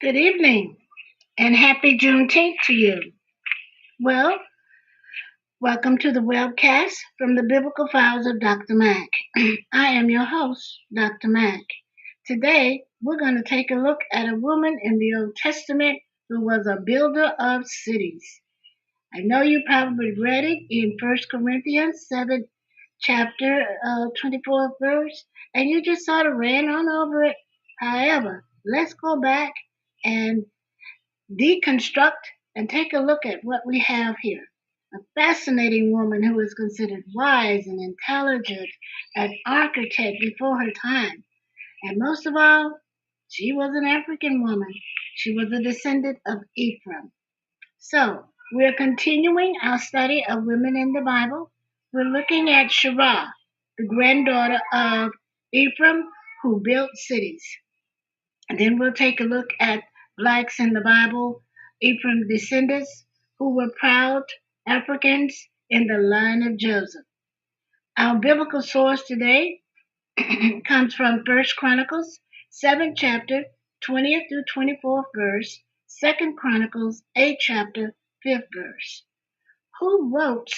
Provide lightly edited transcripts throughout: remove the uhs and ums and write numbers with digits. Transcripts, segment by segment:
Good evening and happy Juneteenth to you. Well, welcome to the webcast from the Biblical Files of Dr. Mack. I am your host, Dr. Mack. Today, we're going to take a look at a woman in the Old Testament who was a builder of cities. I know you probably read it in 1 Corinthians 7, chapter 24th verse, and you just sort of ran on over it. However, let's go back and deconstruct and take a look at what we have here. A fascinating woman who was considered wise and intelligent, an architect before her time. And most of all, she was an African woman. She was a descendant of Ephraim. So, we're continuing our study of women in the Bible. We're looking at Sheerah, the granddaughter of Ephraim, who built cities. And then we'll take a look at blacks in the Bible, Ephraim descendants who were proud Africans in the line of Joseph. Our biblical source today comes from 1 Chronicles 7th chapter, 20th through 24th verse, 2nd Chronicles 8th chapter, 5th verse. Who wrote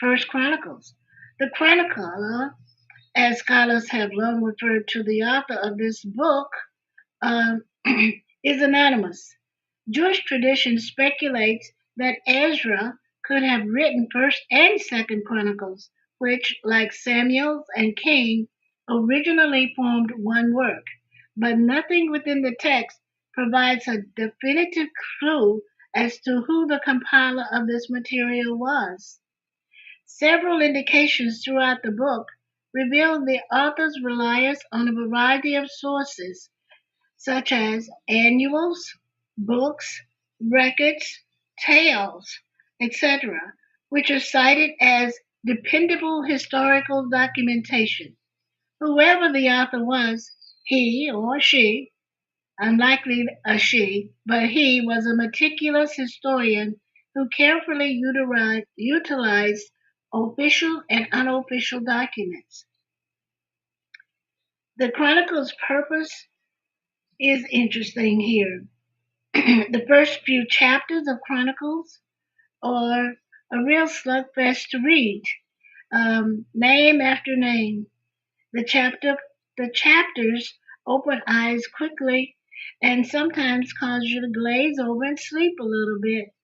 1st Chronicles? The chronicler, as scholars have long referred to the author of this book, uh, is anonymous. Jewish tradition speculates that Ezra could have written 1st and 2nd Chronicles, which, like Samuel's and King, originally formed one work, but nothing within the text provides a definitive clue as to who the compiler of this material was. Several indications throughout the book reveal the author's reliance on a variety of sources, such as annuals, books, records, tales, etc., which are cited as dependable historical documentation. Whoever the author was, he or she, unlikely a she, but he was a meticulous historian who carefully utilized official and unofficial documents. The Chronicle's purpose is interesting here. The first few chapters of Chronicles are a real slugfest to read, name after name. The chapters open eyes quickly and sometimes cause you to glaze over and sleep a little bit.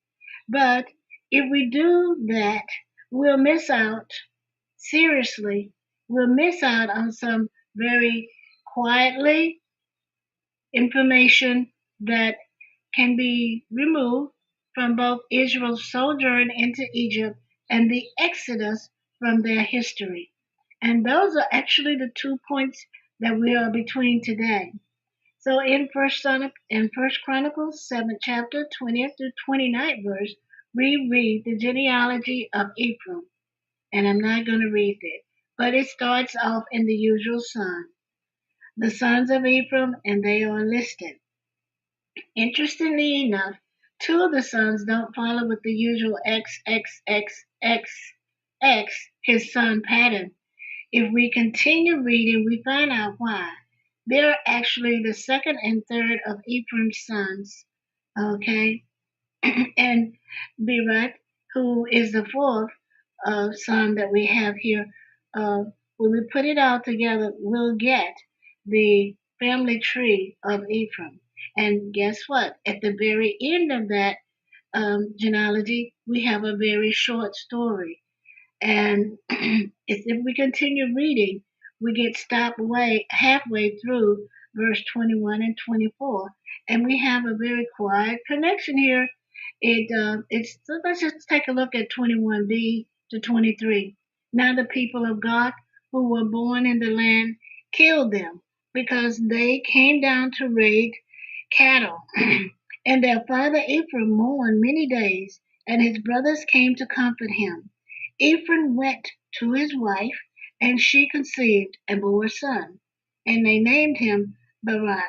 But if we do that, we'll miss out. Seriously, we'll miss out on some very quietly information that can be removed from both Israel's sojourn into Egypt and the Exodus from their history. And those are actually the 2 points that we are between today. So in First Chronicles 7th chapter, 20th through 29th verse, we read the genealogy of Ephraim. And I'm not going to read it, but it starts off in the usual song. The sons of Ephraim, and they are listed. Interestingly enough, two of the sons don't follow with the usual XXXXX, his son pattern. If we continue reading, we find out why. They're actually the second and third of Ephraim's sons. Okay? And Berat, who is the fourth son that we have here, when we put it all together, we'll get the family tree of Ephraim. And guess what? At the very end of that genealogy, we have a very short story. And if we continue reading, we get stopped halfway through verse 21 and 24. And we have a very quiet connection here. So let's just take a look at 21b to 23. Now the people of God who were born in the land killed them because they came down to raid cattle. And their father Ephraim mourned many days, and his brothers came to comfort him. Ephraim went to his wife, and she conceived and bore a son. And they named him Berat,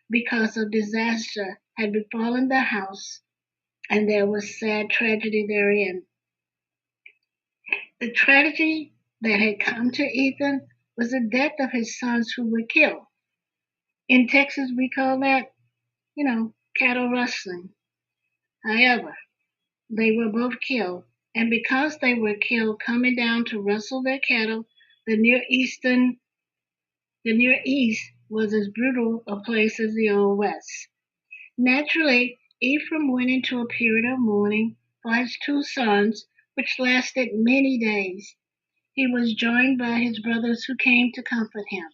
because of disaster had befallen the house, and there was sad tragedy therein. The tragedy that had come to Ethan was the death of his sons who were killed. In Texas, we call that, cattle rustling. However, they were both killed, and because they were killed coming down to rustle their cattle, the the Near East was as brutal a place as the Old West. Naturally, Ephraim went into a period of mourning for his two sons, which lasted many days. He was joined by his brothers who came to comfort him.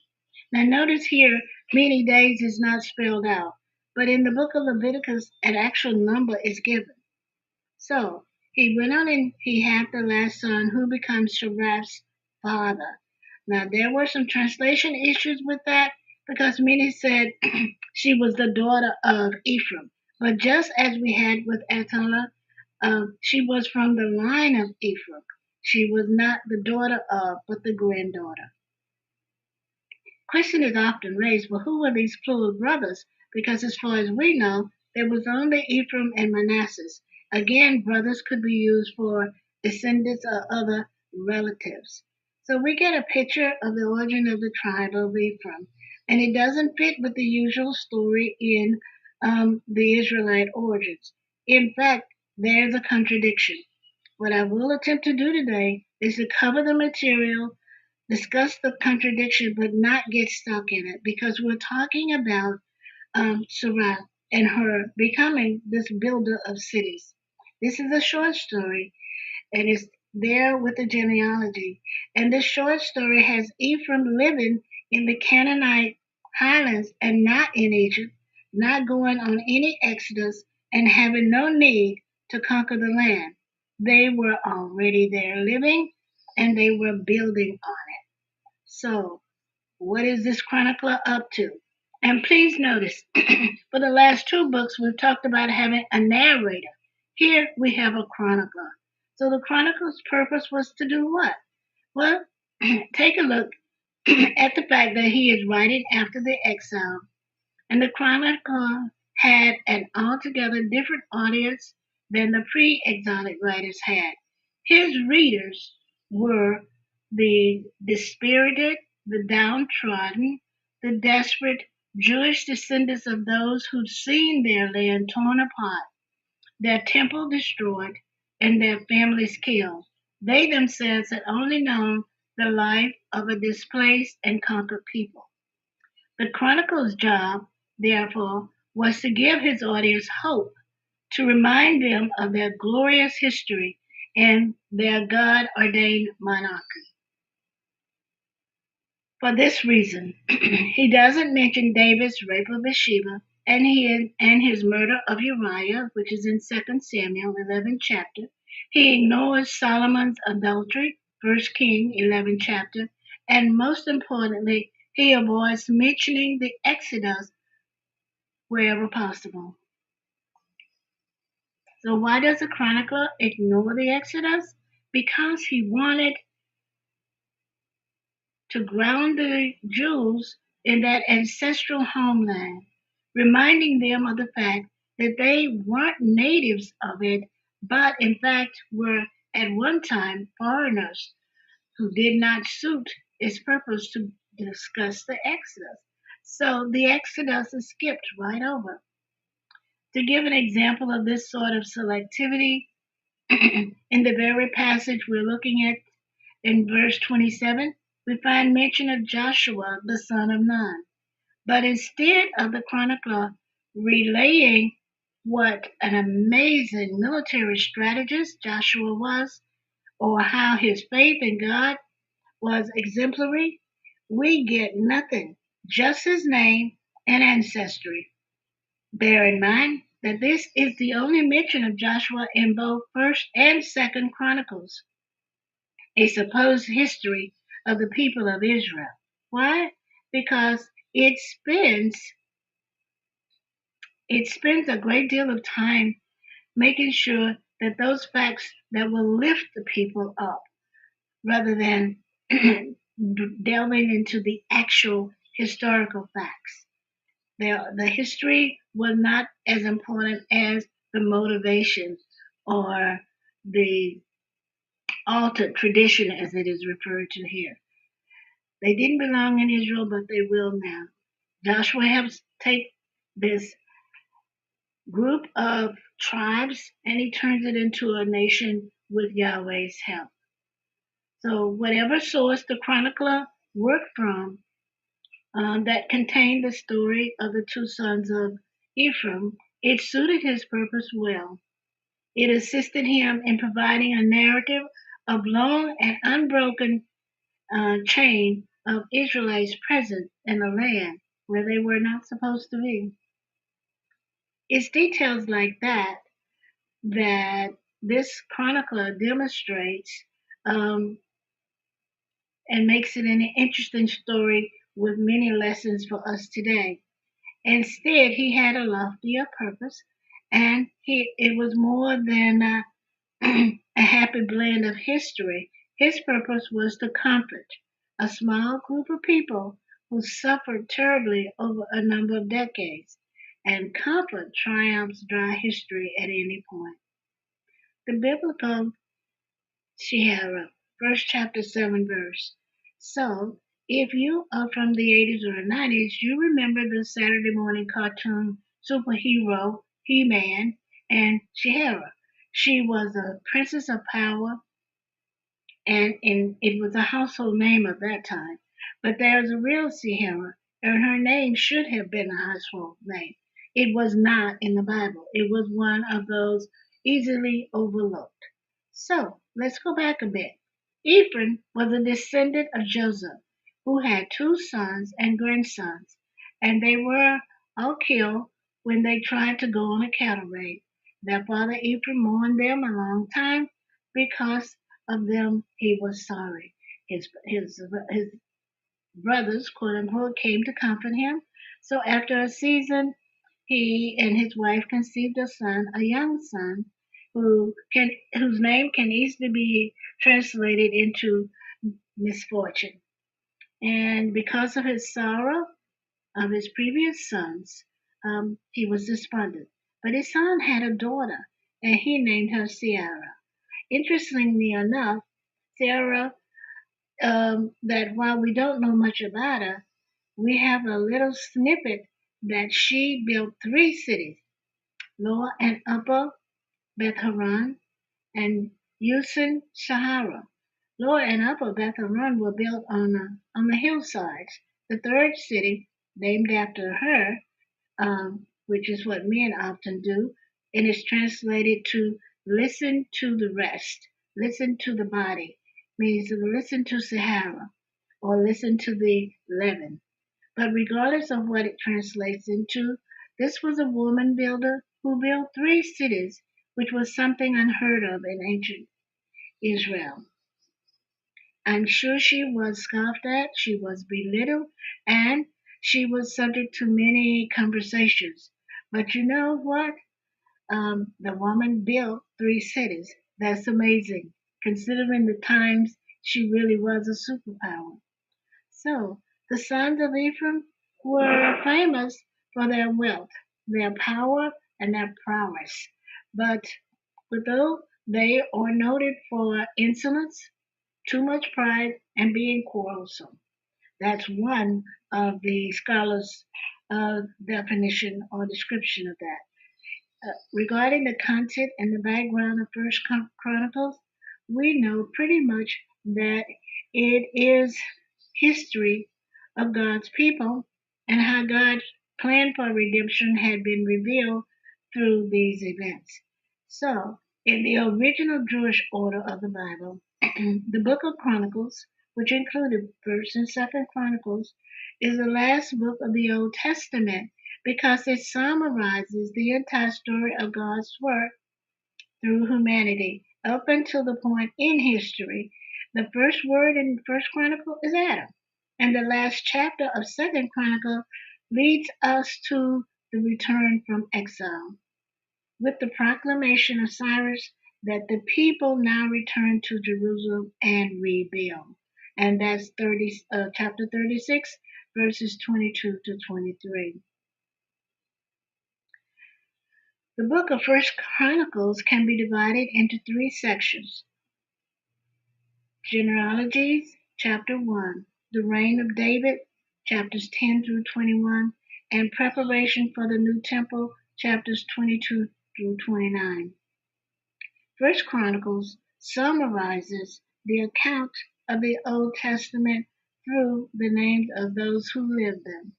Now, notice here, many days is not spelled out, but in the book of Leviticus, an actual number is given. So he went on and he had the last son who becomes Sheerah's father. Now, there were some translation issues with that because many said she was the daughter of Ephraim. But just as we had with Athaliah, she was from the line of Ephraim. She was not the daughter of, but the granddaughter. Question is often raised, well, who were these plural brothers? Because as far as we know, there was only Ephraim and Manasseh. Again, brothers could be used for descendants or other relatives. So we get a picture of the origin of the tribe of Ephraim, and it doesn't fit with the usual story in the Israelite origins. In fact, there's a contradiction. What I will attempt to do today is to cover the material, discuss the contradiction, but not get stuck in it because we're talking about Sheerah and her becoming this builder of cities. This is a short story and it's there with the genealogy. And this short story has Ephraim living in the Canaanite highlands and not in Egypt, not going on any exodus, and having no need to conquer the land. They were already there living and they were building on it. So, what is this chronicler up to? And please notice, for the last two books, we've talked about having a narrator. Here we have a chronicler. So the chronicler's purpose was to do what? Well, take a look at the fact that he is writing after the exile, and the chronicler had an altogether different audience than the pre-exilic writers had. His readers were the dispirited, the downtrodden, the desperate Jewish descendants of those who'd seen their land torn apart, their temple destroyed, and their families killed. They themselves had only known the life of a displaced and conquered people. The chronicler's job, therefore, was to give his audience hope, to remind them of their glorious history and their God ordained monarchy. For this reason, he doesn't mention David's rape of Bathsheba and his murder of Uriah, which is in 2 Samuel 11 chapter. He ignores Solomon's adultery, 1 King 11 chapter, and most importantly, he avoids mentioning the Exodus wherever possible. So why does the chronicler ignore the Exodus? Because he wanted to ground the Jews in that ancestral homeland, reminding them of the fact that they weren't natives of it, but in fact were at one time foreigners who did not suit its purpose to discuss the Exodus. So the Exodus is skipped right over. To give an example of this sort of selectivity, in the very passage we're looking at in verse 27, we find mention of Joshua, the son of Nun. But instead of the chronicler relaying what an amazing military strategist Joshua was, or how his faith in God was exemplary, we get nothing, just his name and ancestry. Bear in mind that this is the only mention of Joshua in both 1st and 2nd Chronicles, a supposed history of the people of Israel. Why? Because it spends a great deal of time making sure that those facts that will lift the people up rather than delving into the actual historical facts. The history was not as important as the motivation or the altered tradition as it is referred to here. They didn't belong in Israel, but they will now. Joshua helps take this group of tribes, and he turns it into a nation with Yahweh's help. So, whatever source the chronicler worked from that contained the story of the two sons of Ephraim, it suited his purpose well. It assisted him in providing a narrative of long and unbroken chain of Israelites present in a land where they were not supposed to be. It's details like that this chronicler demonstrates um, and makes it an interesting story with many lessons for us today. Instead, he had a loftier purpose, and it was more than a happy blend of history. His purpose was to comfort a small group of people who suffered terribly over a number of decades, and comfort triumphs dry history at any point. The biblical Sheerah, first chapter 7 verse. So, if you are from the 80s or 90s, you remember the Saturday morning cartoon superhero He-Man and Sheerah. She was a princess of power, and it was a household name of that time. But there's a real Sierra, and her name should have been a household name. It was not in the Bible. It was one of those easily overlooked. So let's go back a bit. Ephraim was a descendant of Joseph, who had two sons and grandsons, and they were all killed when they tried to go on a cattle raid. Their father Ephraim mourned them a long time because of them he was sorry. His brothers, quote unquote, came to comfort him. So after a season, he and his wife conceived a son, a young son, whose name can easily be translated into misfortune. And because of his sorrow of his previous sons, he was despondent. But his son had a daughter, and he named her Sheerah. Interestingly enough, Sarah, that while we don't know much about her, we have a little snippet that she built three cities, Lower and Upper Beth Horon and Usen Shahara. Lower and Upper Beth Horon were built on the hillsides. The third city, named after her, which is what men often do, and is translated to listen to the rest, listen to the body, means to listen to Sahara or listen to the leaven. But regardless of what it translates into, this was a woman builder who built three cities, which was something unheard of in ancient Israel. I'm sure she was scoffed at, she was belittled, and she was subject to many conversations. But you know what? The woman built three cities. That's amazing, considering the times she really was a superpower. So, the sons of Ephraim were famous for their wealth, their power, and their prowess. But though they are noted for insolence, too much pride, and being quarrelsome. That's one of the scholars' definition or description of that. Regarding the content and the background of First Chronicles, we know pretty much that it is history of God's people and how God's plan for redemption had been revealed through these events. So, in the original Jewish order of the Bible, the book of Chronicles, which included First and Second Chronicles, is the last book of the Old Testament because it summarizes the entire story of God's work through humanity up until the point in history. The first word in First Chronicle is Adam, and the last chapter of Second Chronicle leads us to the return from exile with the proclamation of Cyrus that the people now return to Jerusalem and rebuild. And that's chapter 36, verses 22 to 23. The book of First Chronicles can be divided into three sections. Genealogies, chapter 1, the reign of David, chapters 10 through 21, and preparation for the new temple, chapters 22 through 29. First Chronicles summarizes the account of the Old Testament through the names of those who lived them.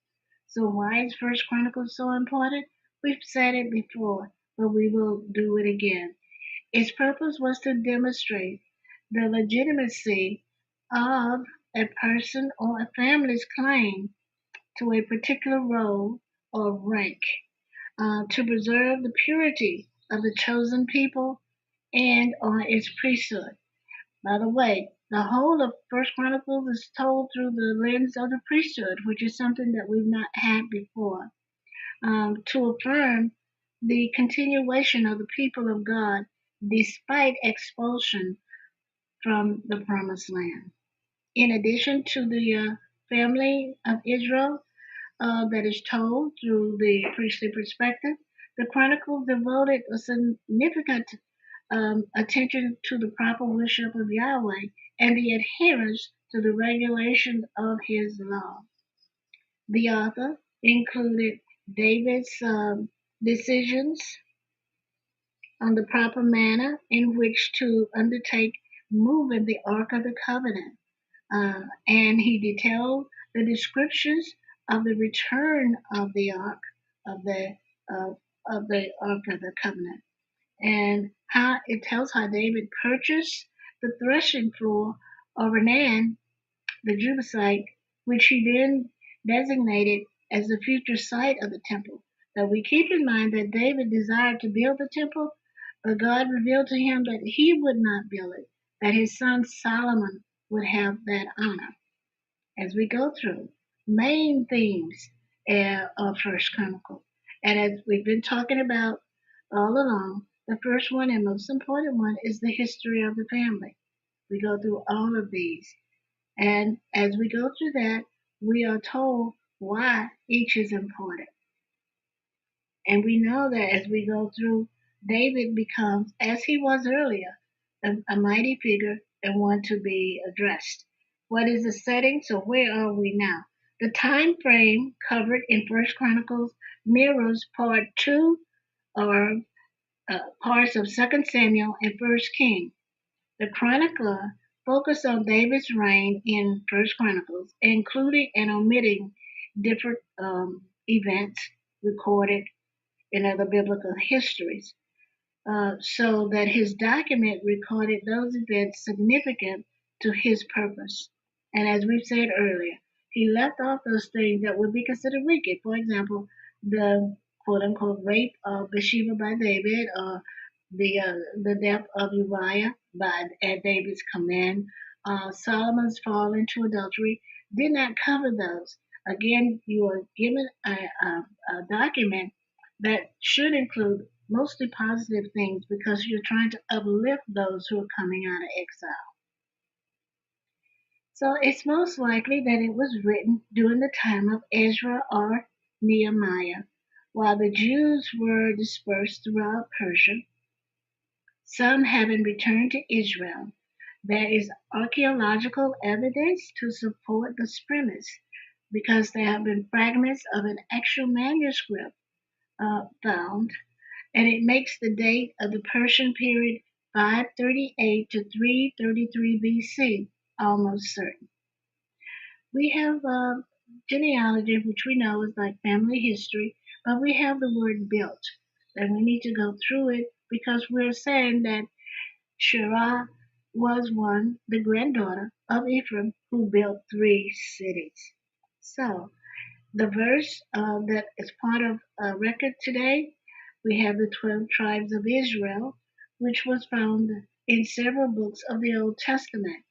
So why is First Chronicles so important? We've said it before, but we will do it again. Its purpose was to demonstrate the legitimacy of a person or a family's claim to a particular role or rank, to preserve the purity of the chosen people and on its priesthood. By the way, the whole of First Chronicles is told through the lens of the priesthood, which is something that we've not had before, to affirm the continuation of the people of God despite expulsion from the promised land. In addition to the family of Israel that is told through the priestly perspective, the Chronicles devoted a significant attention to the proper worship of Yahweh and the adherence to the regulations of his law. The author included David's decisions on the proper manner in which to undertake moving the Ark of the Covenant, and he detailed the descriptions of the return of the Ark of the Ark of the Covenant, and how it tells how David purchased the threshing floor of Renan the Jebusite, which he then designated as the future site of the temple. Now we keep in mind that David desired to build the temple, but God revealed to him that he would not build it, that his son Solomon would have that honor. As we go through main themes of First Chronicle, and as we've been talking about all along, the first one and most important one is the history of the family. We go through all of these. And as we go through that, we are told why each is important. And we know that as we go through, David becomes, as he was earlier, a mighty figure and one to be addressed. What is the setting? So where are we now? The time frame covered in First Chronicles mirrors part two or parts of Second Samuel and First King. The chronicler focused on David's reign in First Chronicles, including and omitting different events recorded in other biblical histories, so that his document recorded those events significant to his purpose. And as we've said earlier, he left off those things that would be considered wicked. For example, the quote unquote rape of Bathsheba by David, or the death of Uriah at David's command, Solomon's fall into adultery, did not cover those. Again, you are given a document that should include mostly positive things because you're trying to uplift those who are coming out of exile. So it's most likely that it was written during the time of Ezra or Nehemiah, while the Jews were dispersed throughout Persia, some having returned to Israel. There is archaeological evidence to support this premise because there have been fragments of an actual manuscript found, and it makes the date of the Persian period 538 to 333 BC almost certain. We have genealogy, which we know is like family history, but we have the word built, and we need to go through it because we're saying that Sheerah was the granddaughter of Ephraim, who built 3 cities. So, the verse that is part of a record today, we have the 12 tribes of Israel, which was found in several books of the Old Testament.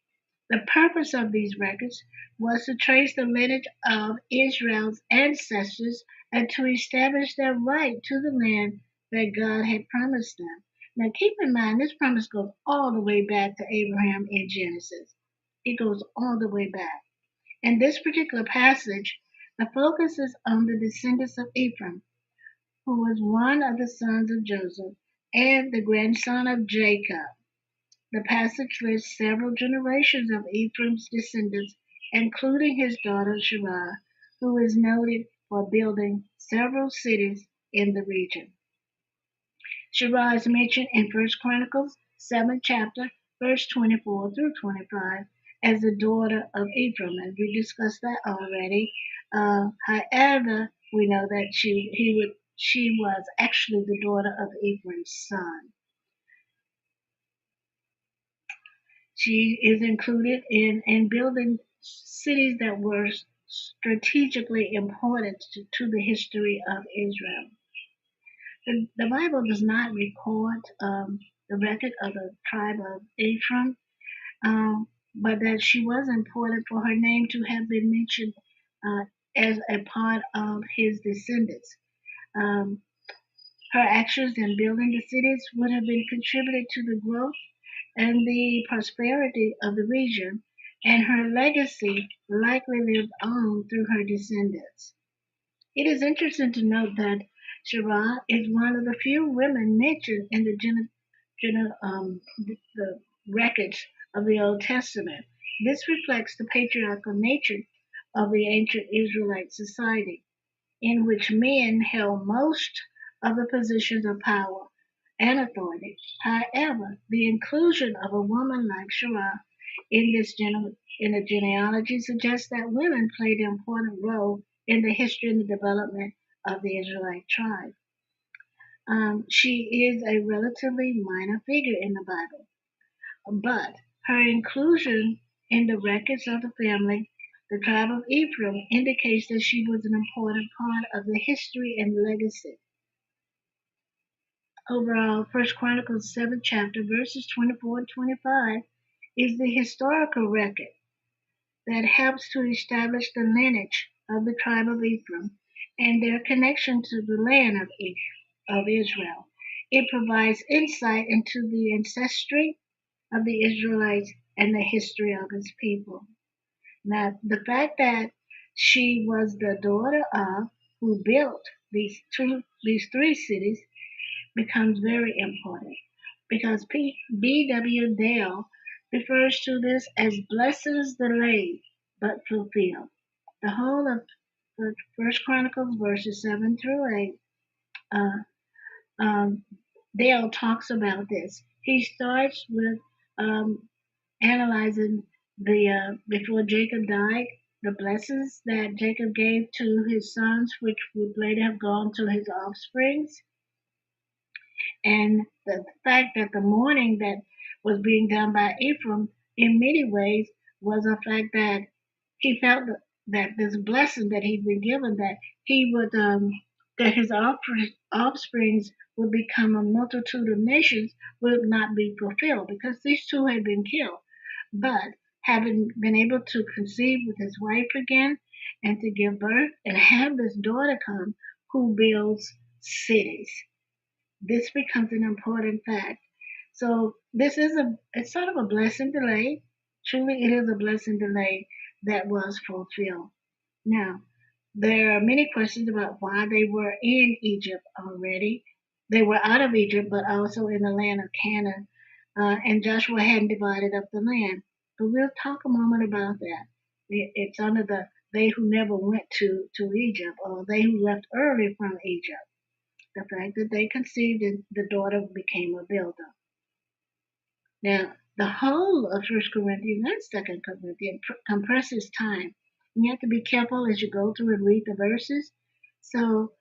The purpose of these records was to trace the lineage of Israel's ancestors and to establish their right to the land that God had promised them. Now keep in mind, this promise goes all the way back to Abraham in Genesis. It goes all the way back. In this particular passage, the focus is on the descendants of Ephraim, who was one of the sons of Joseph and the grandson of Jacob. The passage lists several generations of Ephraim's descendants, including his daughter Sheerah, who is noted for building several cities in the region. Sheerah is mentioned in First Chronicles 7th chapter, verse 24 through 25, as the daughter of Ephraim, and we discussed that already. However, we know that she was actually the daughter of Ephraim's son. She is included in building cities that were strategically important to the history of Israel. The Bible does not record the record of the tribe of Ephraim, but that she was important for her name to have been mentioned as a part of his descendants. Um, Her actions in building the cities would have been contributed to the growth and the prosperity of the region, and her legacy likely lived on through her descendants. It is interesting to note that Sheerah is one of the few women mentioned in the records of the Old Testament. This reflects the patriarchal nature of the ancient Israelite society, in which men held most of the positions of power and authority. However, the inclusion of a woman like Sheerah in in the genealogy suggests that women played an important role in the history and the development of the Israelite tribe. She is a relatively minor figure in the Bible, but her inclusion in the records of the family, the tribe of Ephraim, indicates that she was an important part of the history and legacy. Overall, First Chronicles 7th chapter, verses 24 and 25, is the historical record that helps to establish the lineage of the tribe of Ephraim and their connection to the land of Israel. It provides insight into the ancestry of the Israelites and the history of his people. Now, the fact that she was the daughter of who built these three cities becomes very important because B.W. Dale refers to this as blessings delayed but fulfilled. The whole of First Chronicles verses 7 through 8, uh, um, Dale talks about this. He starts with analyzing the before Jacob died, the blessings that Jacob gave to his sons, which would later have gone to his offsprings, and the fact that the mourning that was being done by Ephraim in many ways was a fact that he felt that this blessing that he'd been given, that he would that his offsprings would become a multitude of nations, would not be fulfilled because these two had been killed. But having been able to conceive with his wife again and to give birth and have this daughter come who builds cities, this becomes an important fact. So this is it's sort of a blessing delay. Truly, it is a blessing delay that was fulfilled. Now, there are many questions about why they were in Egypt already. They were out of Egypt, but also in the land of Canaan, and Joshua hadn't divided up the land. But we'll talk a moment about that. It's under the they who never went to Egypt, or they who left early from Egypt. The fact that they conceived and the daughter became a builder. Now, the whole of First Corinthians and Second Corinthians compresses time. You have to be careful as you go through and read the verses. So,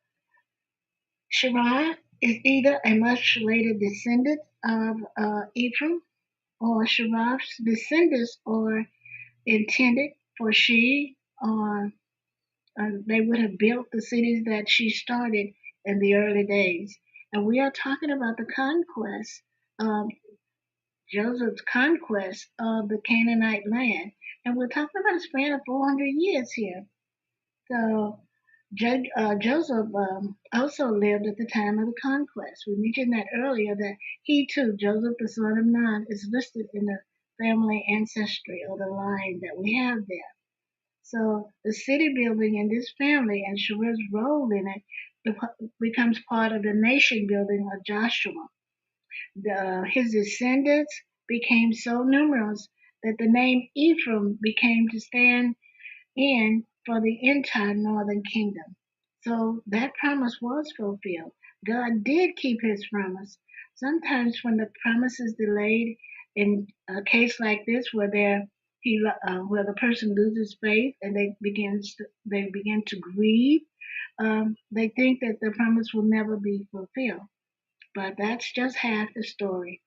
Sheerah is either a much later descendant of Ephraim, or Sheerah's descendants are intended for she or they would have built the cities that she started in the early days. And we are talking about the conquest, um, Joseph's conquest of the Canaanite land. And we're talking about a span of 400 years here. So Joseph also lived at the time of the conquest. We mentioned that earlier that he too, Joseph the son of Nun, is listed in the family ancestry or the line that we have there. So the city building in this family and Sheerah's role in it becomes part of the nation building of Joshua. His descendants became so numerous that the name Ephraim became to stand in for the entire northern kingdom. So that promise was fulfilled. God did keep his promise Sometimes when the promise is delayed, in a case like this where where the person loses faith and they begin to grieve, they think that the promise will never be fulfilled. But that's just half the story.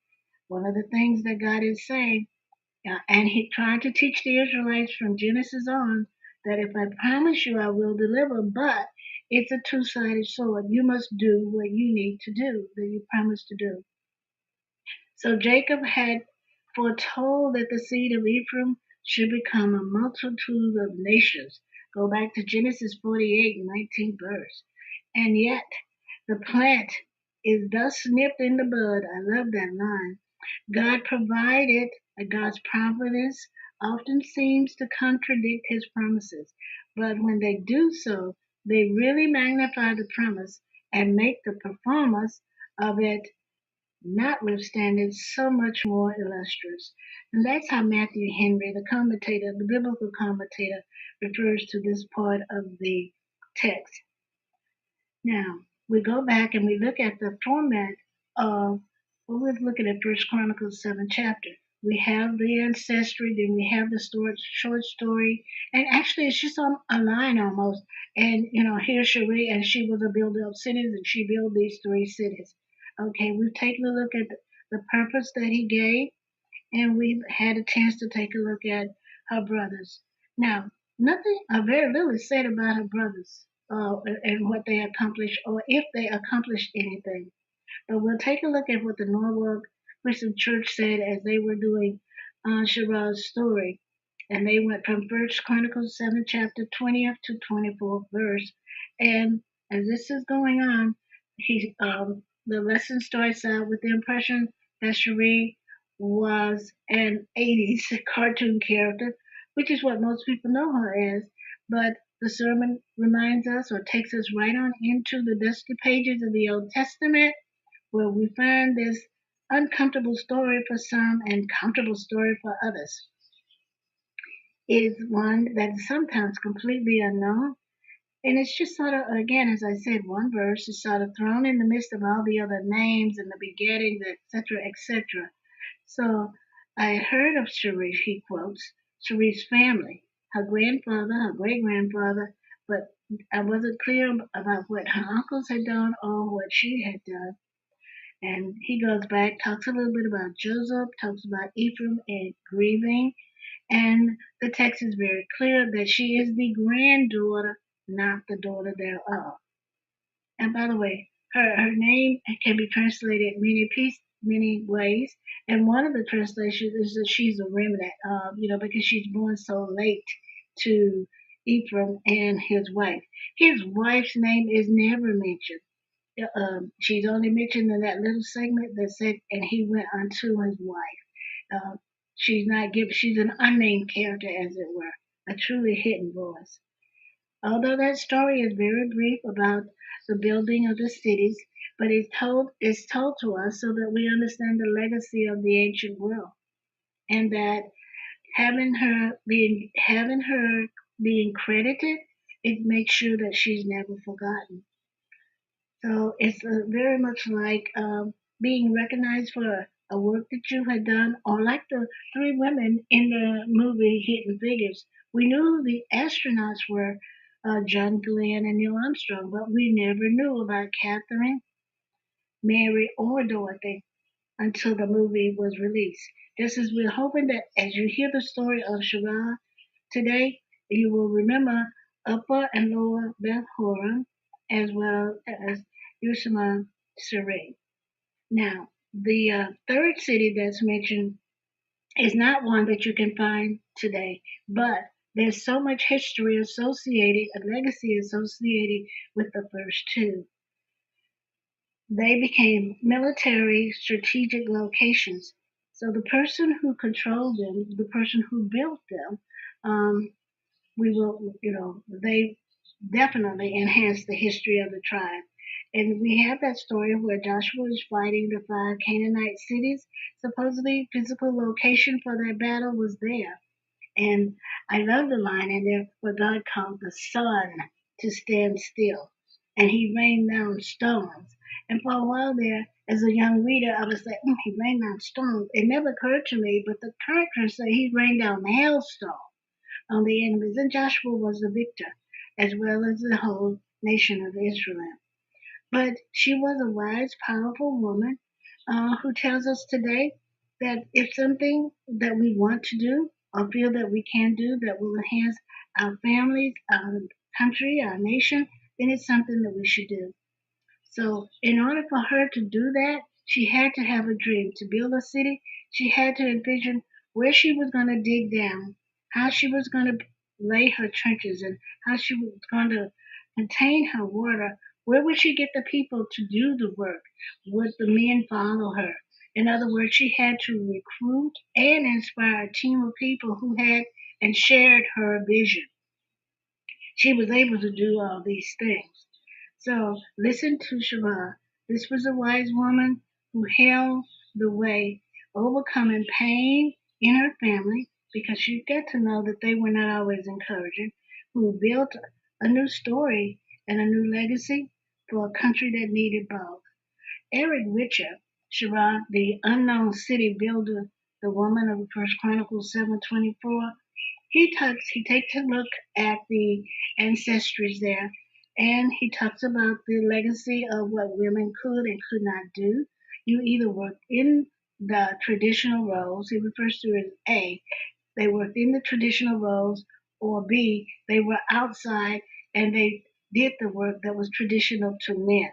One of the things that God is saying, and He tried to teach the Israelites from Genesis on, that if I promise you I will deliver, but it's a two-sided sword. You must do what you need to do, that you promised to do. So Jacob had foretold that the seed of Ephraim should become a multitude of nations. Go back to Genesis 48, 19th verse. And yet, the plant is thus nipped in the bud. I love that line. God provided, God's providence often seems to contradict his promises. But when they do so, they really magnify the promise and make the performance of it notwithstanding so much more illustrious. And that's how Matthew Henry, the commentator, the biblical commentator, refers to this part of the text. Now, we go back and we look at the format of, well, we're looking at First Chronicles 7 chapter. We have the ancestry, then we have the short story, and actually it's just on a line almost. And here's Sheerah, and she was a builder of cities, and she built these three cities. Okay, we've taken a look at the purpose that he gave, and we've had a chance to take a look at her brothers. Now, nothing, very little is said about her brothers and what they accomplished, or if they accomplished anything. But we'll take a look at what the Norwalk Christian Church said as they were doing Sheerah's story. And they went from First Chronicles 7, chapter 20th to 24th verse. And as this is going on, the lesson starts out with the impression that Sheerah was an 80s cartoon character, which is what most people know her as. But the sermon reminds us or takes us right on into the dusty pages of the Old Testament where we find this uncomfortable story for some and comfortable story for others. It is one that is sometimes completely unknown, and it's just sort of, again, as I said, one verse is sort of thrown in the midst of all the other names and the begettings, etc., etc. So I heard of Sheerah, he quotes, Sheerah's family, her grandfather, her great grandfather, but I wasn't clear about what her uncles had done or what she had done. And he goes back, talks a little bit about Joseph, talks about Ephraim and grieving. And the text is very clear that she is the granddaughter, not the daughter thereof. And by the way, her name can be translated many ways. And one of the translations is that she's a remnant, because she's born so late to Ephraim and his wife. His wife's name is never mentioned. She's only mentioned in that little segment that said, and he went unto his wife. She's not given, she's an unnamed character, as it were, a truly hidden voice. Although that story is very brief about the building of the cities, but it's told to us so that we understand the legacy of the ancient world, and that having her being credited, it makes sure that she's never forgotten. So it's very much like being recognized for a work that you had done, or like the three women in the movie Hidden Figures. We knew who the astronauts were, John Glenn and Neil Armstrong, but we never knew about Catherine, Mary, or Dorothy until the movie was released. Just as we're hoping that as you hear the story of Sheerah today, you will remember Upper and Lower Beth Horon, as well as Usama Sheerah. Now, the third city that's mentioned is not one that you can find today, but there's so much history associated, a legacy associated with the first two. They became military strategic locations. So the person who controlled them, the person who built them, um, they definitely enhanced the history of the tribe. And we have that story where Joshua is fighting the five Canaanite cities. Supposedly, physical location for that battle was there. And I love the line in there where God called the sun to stand still. And he rained down stones. And for a while there, as a young reader, I was like, he rained down stones. It never occurred to me, but the characters say he rained down hailstones on the enemies, and Joshua was the victor, as well as the whole nation of Israel. But she was a wise, powerful woman who tells us today that if something that we want to do or feel that we can do that will enhance our families, our country, our nation, then it's something that we should do. So, in order for her to do that, she had to have a dream to build a city. She had to envision where she was going to dig down, how she was going to lay her trenches, and how she was going to contain her water. Where would she get the people to do the work? Would the men follow her? In other words, she had to recruit and inspire a team of people who had and shared her vision. She was able to do all these things. So listen to Sheerah. This was a wise woman who held the way, overcoming pain in her family, because you get to know that they were not always encouraging, who built a new story and a new legacy for a country that needed both. Eric Richard, Sheerah, the unknown city builder, the woman of First Chronicles 7:24, he takes a look at the ancestries there, and he talks about the legacy of what women could and could not do. You either worked in the traditional roles, he refers to it as A, they worked in the traditional roles, or B, they were outside and they did the work that was traditional to men.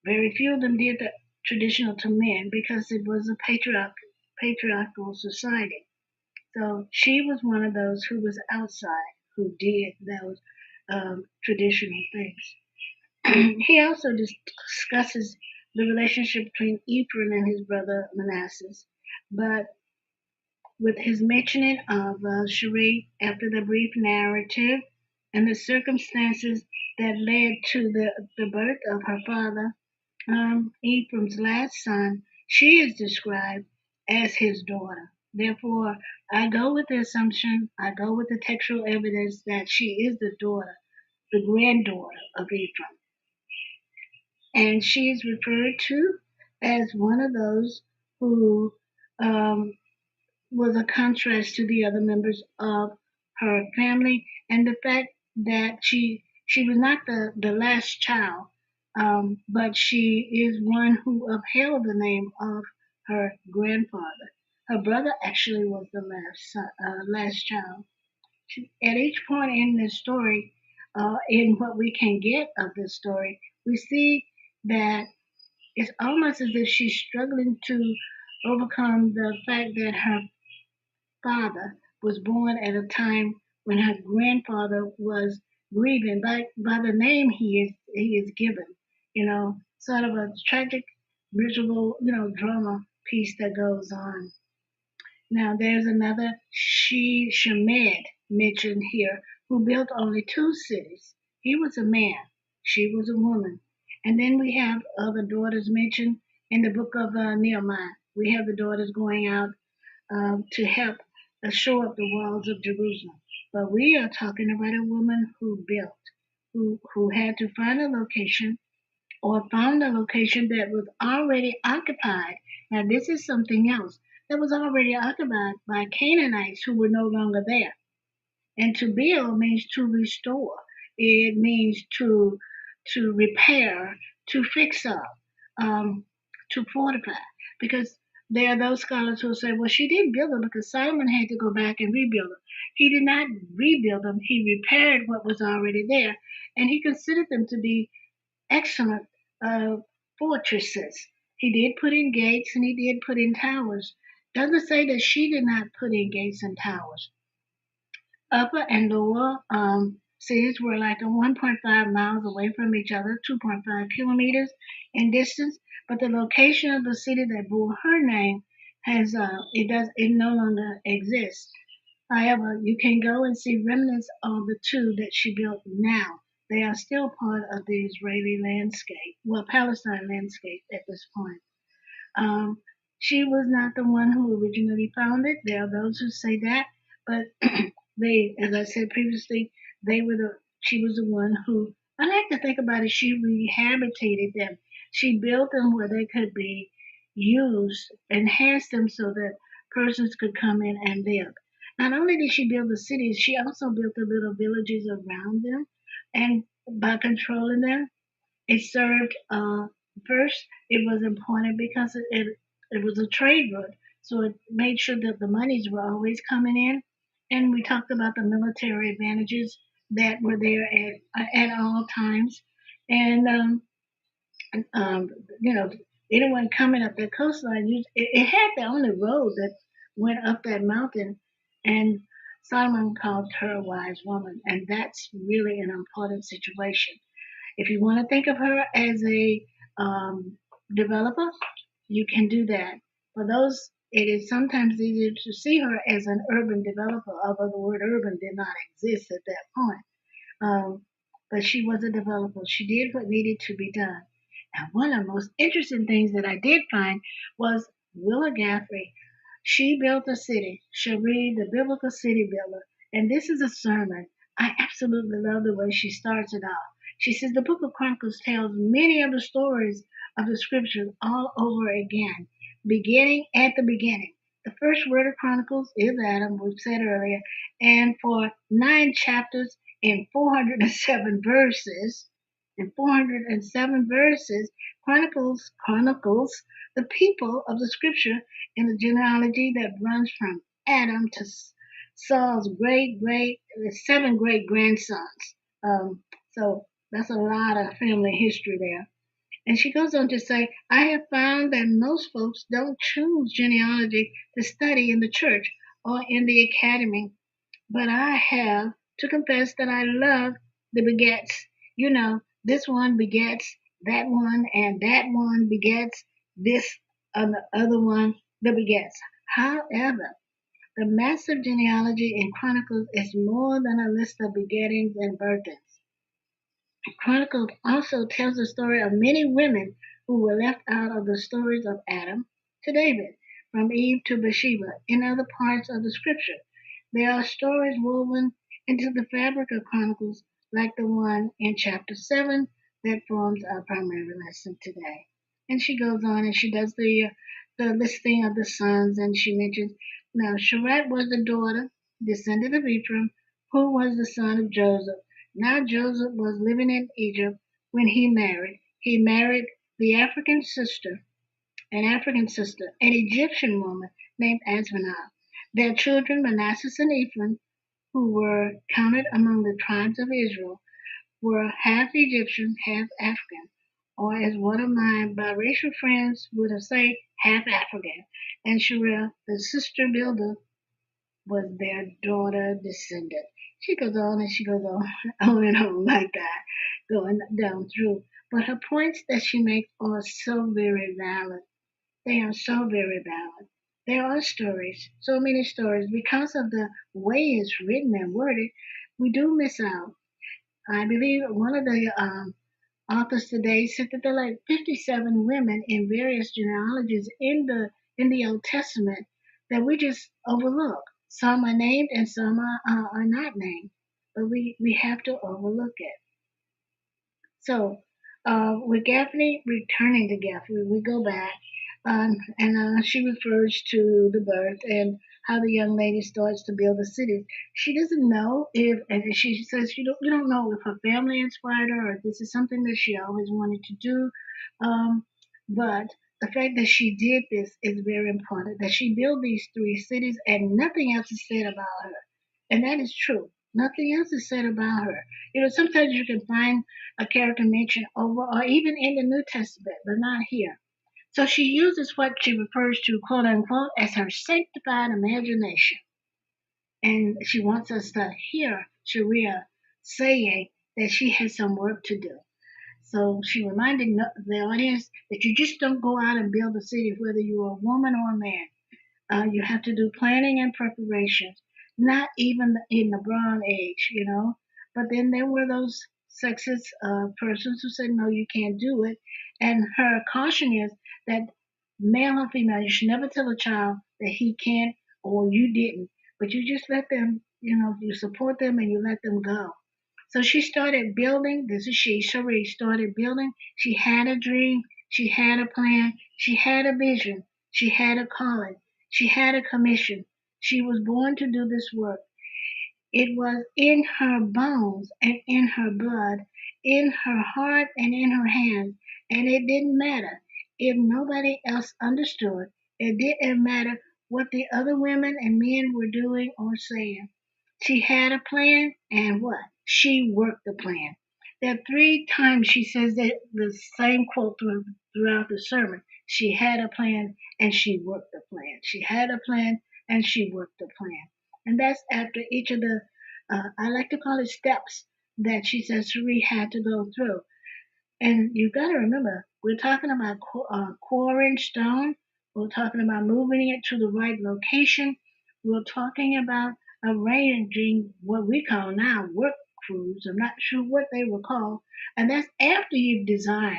Very few of them did the traditional to men because it was a patriarchal society. So she was one of those who was outside, who did those traditional things. He also discusses the relationship between Ephraim and his brother Manasseh, but with his mentioning of Sheerah after the brief narrative and the circumstances that led to the birth of her father, Ephraim's last son, she is described as his daughter. Therefore, I go with the assumption, I go with the textual evidence that she is the daughter, the granddaughter of Ephraim. And she is referred to as one of those who um, was a contrast to the other members of her family, and the fact that she was not the last child, but she is one who upheld the name of her grandfather. Her brother actually was the last child. At each point in this story, in what we can get of this story, we see that it's almost as if she's struggling to overcome the fact that her father was born at a time when her grandfather was grieving by the name he is given. Sort of a tragic, miserable, drama piece that goes on. Now there's another Shemed mentioned here who built only two cities. He was a man, she was a woman. And then we have other daughters mentioned in the book of Nehemiah. We have the daughters going out to help shore up the walls of Jerusalem. But we are talking about a woman who built, who had to find a location or found a location that was already occupied. Now, this is something else that was already occupied by Canaanites who were no longer there. And to build means to restore. It means to repair, to fix up, to fortify. Because there are those scholars who say, well, she didn't build them because Solomon had to go back and rebuild them. He did not rebuild them. He repaired what was already there, and he considered them to be excellent uh, fortresses. He did put in gates and he did put in towers. Doesn't say that she did not put in gates and towers. Upper and lower cities were like 1.5 miles away from each other, 2.5 kilometers in distance. But the location of the city that bore her name it no longer exists. However, you can go and see remnants of the two that she built now. They are still part of the Israeli landscape, well, Palestine landscape at this point. Um, she was not the one who originally found it. There are those who say that, but they, as I said previously, she was the one who, I like to think about it, she rehabilitated them. She built them where they could be used, enhanced them so that persons could come in and live. Not only did she build the cities, she also built the little villages around them, and by controlling them, it served, first, it was important because it was a trade route. So it made sure that the monies were always coming in. And we talked about the military advantages that were there at all times. And, um, you know, anyone coming up that coastline, it had the only road that went up that mountain. And Solomon called her a wise woman. And that's really an important situation. If you want to think of her as a developer, you can do that. For those, it is sometimes easier to see her as an urban developer, although the word urban did not exist at that point. Um, but she was a developer. She did what needed to be done. And one of the most interesting things that I did find was Willa Gaffrey. She built a city, Sheerah, the biblical city builder. And this is a sermon. I absolutely love the way she starts it off. She says the book of Chronicles tells many of the stories of the scriptures all over again, beginning at the beginning. The first word of Chronicles is Adam, we've said earlier, and for 9 chapters in 407 verses, Chronicles the people of the scripture in the genealogy that runs from Adam to Saul's great 7 great grandsons. So that's a lot of family history there. And she goes on to say, I have found that most folks don't choose genealogy to study in the church or in the academy, but I have to confess that I love the begets. You know, this one begets that one, and that one begets this other one that begets. However, the massive genealogy in Chronicles is more than a list of begettings and birthings. Chronicles also tells the story of many women who were left out of the stories of Adam to David, from Eve to Bathsheba, in other parts of the scripture. There are stories woven into the fabric of Chronicles, like the one in chapter 7 that forms our primary lesson today. And she goes on and she does the listing of the sons, and she mentions now Sheerah was the daughter, descendant of Ephraim, who was the son of Joseph. Now Joseph was living in Egypt when he married. He married the African sister, an Egyptian woman named Asvanah. Their children, Manasseh and Ephraim, who were counted among the tribes of Israel, were half Egyptian, half African, or as one of my biracial friends would have said, half African. And Sheerah, the sister builder, was their daughter descendant. She goes on and she goes on, on and on like that, going down through. But her points that she makes are so very valid. They are so very valid. There are stories, so many stories, because of the way it's written and worded, we do miss out. I believe one of the authors today said that there are like 57 women in various genealogies in the Old Testament that we just overlook. Some are named and some are not named, but we have to overlook it. So, with Gaffney returning to Gaffney, we go back, and she refers to the birth and how the young lady starts to build the cities. She doesn't know if, and she says you don't know if her family inspired her or if this is something that she always wanted to do. But the fact that she did this is very important. That she built these 3 cities and nothing else is said about her, and that is true. Nothing else is said about her. You know, sometimes you can find a character mentioned over or even in the New Testament, but not here. So she uses what she refers to, quote unquote, as her sanctified imagination. And she wants us to hear Sheerah saying that she has some work to do. So she reminded the audience that you just don't go out and build a city, whether you're a woman or a man. You have to do planning and preparations, not even in the Bronze Age, you know. But then there were those sexist persons who said, no, you can't do it. And her caution is that male or female, you should never tell a child that he can't or you didn't, but you just let them, you know, you support them and you let them go. So she started building. This is Sheerah started building. She had a dream. She had a plan. She had a vision. She had a calling. She had a commission. She was born to do this work. It was in her bones and in her blood, in her heart and in her hands. And it didn't matter if nobody else understood. It didn't matter what the other women and men were doing or saying. She had a plan, and what? She worked the plan. There are three times she says that the same quote throughout the sermon. She had a plan and she worked the plan. She had a plan and she worked the plan. And that's after each of the, I like to call it steps that she says Cherie had to go through. And you got to remember, we're talking about quarrying stone. We're talking about moving it to the right location. We're talking about arranging what we call now work crews. I'm not sure what they were called. And that's after you've designed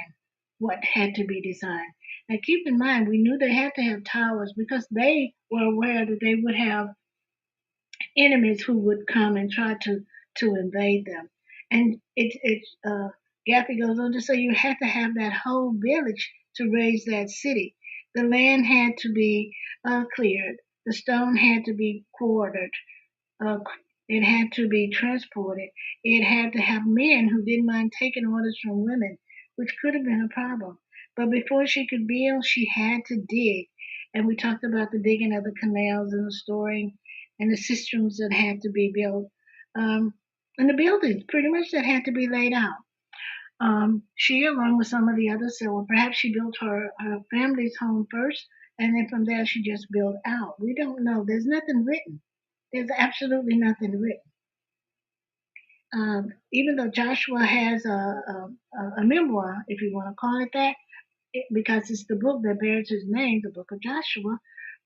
what had to be designed. Now keep in mind, we knew they had to have towers because they were aware that they would have enemies who would come and try to invade them. And Gaffey goes on to say you had to have that whole village to raise that city. The land had to be cleared. The stone had to be quartered. Uh, it had to be transported. It had to have men who didn't mind taking orders from women, which could have been a problem. But before she could build, she had to dig. And we talked about the digging of the canals and the storing and the cisterns that had to be built. And the buildings pretty much that had to be laid out. She, along with some of the others, said, well, perhaps she built her family's home first, and then from there she just built out. We don't know. There's nothing written. There's absolutely nothing written. Even though Joshua has a memoir, if you want to call it that, because it's the book that bears his name, the book of Joshua,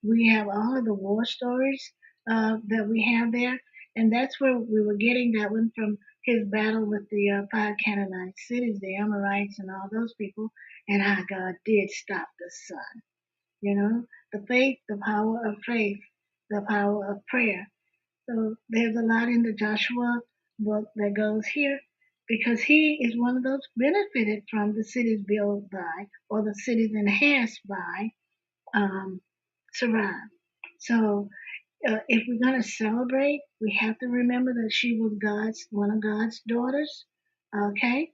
we have all of the war stories that we have there. And that's where we were getting that one from his battle with the five Canaanite cities, the Amorites, and all those people, and how God did stop the sun. You know, the faith, the power of faith, the power of prayer. So there's a lot in the Joshua book that goes here because he is one of those benefited from the cities built by or the cities enhanced by Sarai. So if we're going to celebrate, we have to remember that she was one of God's daughters. Okay,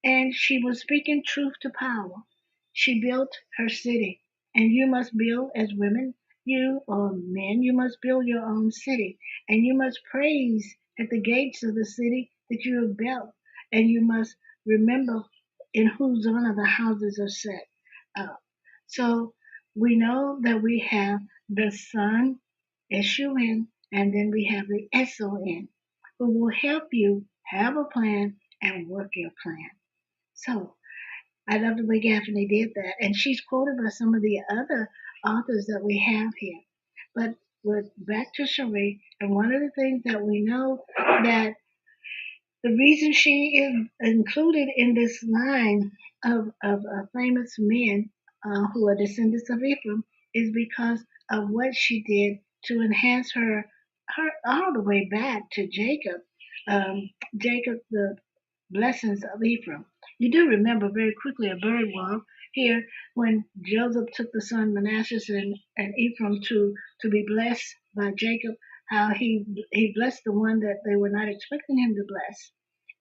and she was speaking truth to power. She built her city, and you must build as women, you or men, you must build your own city, and you must praise at the gates of the city that you have built, and you must remember in whose honor the houses are set up. So we know that we have the Son, S-U-N, and then we have the S-O-N, who will help you have a plan and work your plan. So I love the way Gaffney did that. And she's quoted by some of the other authors that we have here. But we're back to Cherie, and one of the things that we know that the reason she is included in this line of famous men who are descendants of Ephraim is because of what she did to enhance her all the way back to Jacob. Jacob, the blessings of Ephraim. You do remember very quickly a bird walk here when Joseph took the son Manasseh and Ephraim to be blessed by Jacob, how he blessed the one that they were not expecting him to bless.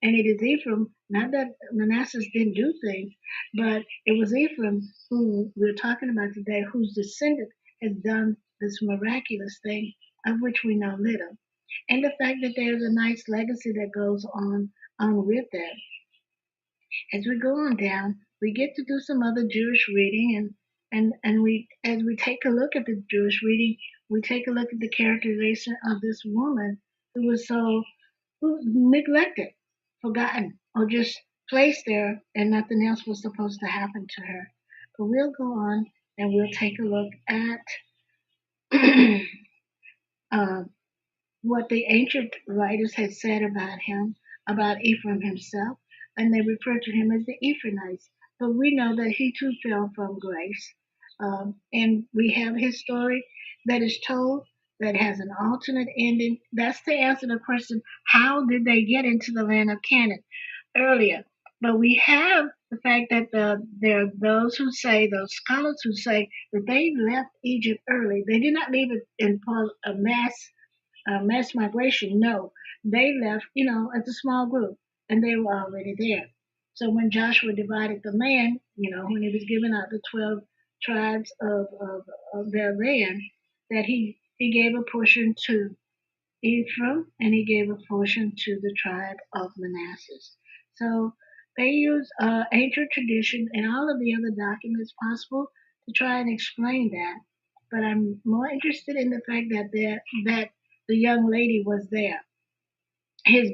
And it is Ephraim, not that Manasseh didn't do things, but it was Ephraim who we're talking about today, whose descendant has done this miraculous thing of which we know little. And the fact that there's a nice legacy that goes on with that. As we go on down, we get to do some other Jewish reading, and we as we take a look at the Jewish reading, we take a look at the characterization of this woman who was who neglected, forgotten, or just placed there, and nothing else was supposed to happen to her. But we'll go on and we'll take a look at what the ancient writers had said about him, about Ephraim himself, and they refer to him as the Ephraimites. But we know that he too fell from grace. And we have his story that is told that has an alternate ending. That's to answer the question, how did they get into the land of Canaan earlier? But we have the fact that there are those who say, those scholars who say that they left Egypt early. They did not leave it in a mass migration. No, they left, as a small group, and they were already there. So when Joshua divided the land, when he was giving out the 12 tribes of their land, that he gave a portion to Ephraim, and he gave a portion to the tribe of Manasseh. So they use ancient tradition and all of the other documents possible to try and explain that. But I'm more interested in the fact that the young lady was there. His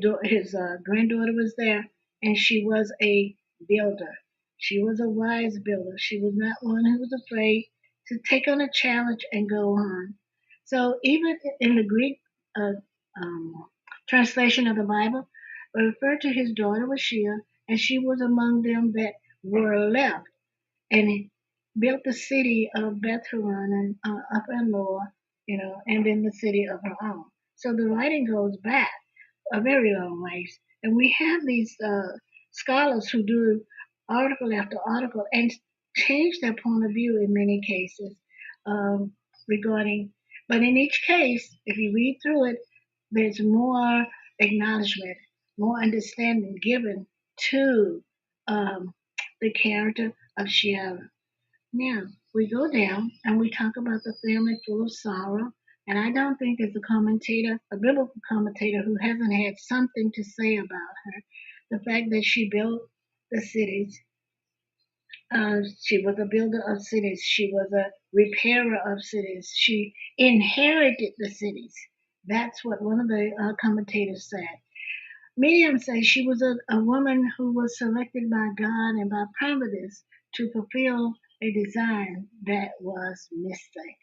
granddaughter was there, and she was a builder. She was a wise builder. She was not one who was afraid to take on a challenge and go on. So even in the Greek uh, um, translation of the Bible, it referred to his daughter was Sheerah, and she was among them that were left, and he built the city of Beth Horon and up and lower, and then the city of her own. So the writing goes back a very long ways. And we have these scholars who do article after article and change their point of view in many cases regarding. But in each case, if you read through it, there's more acknowledgement, more understanding given to um, the character of Sheerah. Now, we go down and we talk about the family full of sorrow. And I don't think there's a commentator, a biblical commentator, who hasn't had something to say about her. The fact that she built the cities, she was a builder of cities, she was a repairer of cities, she inherited the cities. That's what one of the commentators said. Miriam says she was a woman who was selected by God and by providence to fulfill a design that was missing.